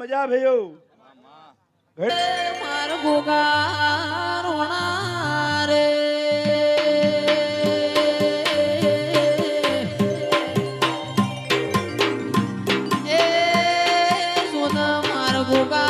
મજા ભયો માર ગોગા રોણા રે એ સોના માર ગોગા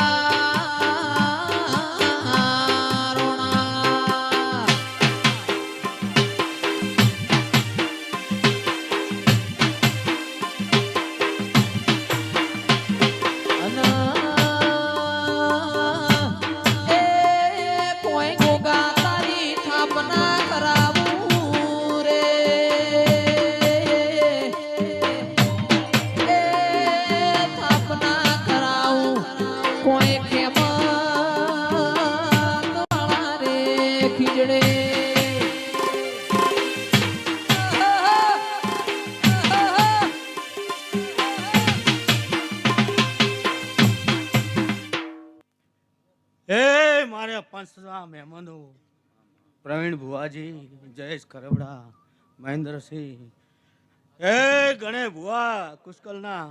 મહેમાનો પ્રવીણ ભુવાજી, જયેશ ખરવડા, મહેન્દ્રસિંહ, એ ગણે ભુવા કુશકલના,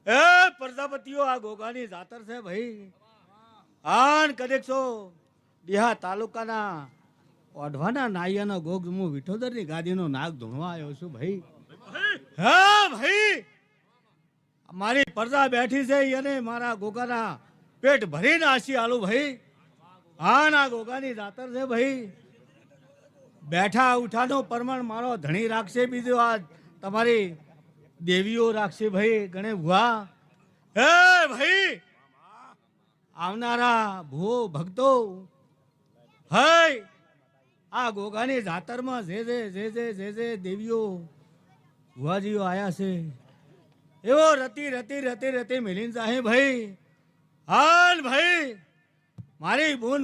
એ પ્રજાપતિઓ, આ ગોગાની જાતર છે ભાઈ. આન કદેકસો દિહા તાલુકાના ઓઢવાના નાયાનો ગોગ હું વિઠોદરની ગાદીનો નાગ ધૂણવા આવ્યો છું ભાઈ. હા ભાઈ, મારી પ્રજા બેઠી છે અને મારા ગોગાના પેટ ભરીને આશી આલું ભાઈ. હા ના ગોગાની જાતર છે ભાઈ. બેઠા ઉઠાનો પરમાણ મારો ધણી રાખશે, બીજો આ તમારી દેવીઓ રાખશે ભાઈ. ગણે ભુવા હે ભાઈ, આવનારા ભૂ ભક્તો હય આ ગોગાની જાતરમાં જે જે જે જે જે જે દેવીઓ ભુવાજીઓ આયા છે એવો રતી રતી રતી રતી મિલીન જાહે ભાઈ. હાલ ભાઈ મારી બોન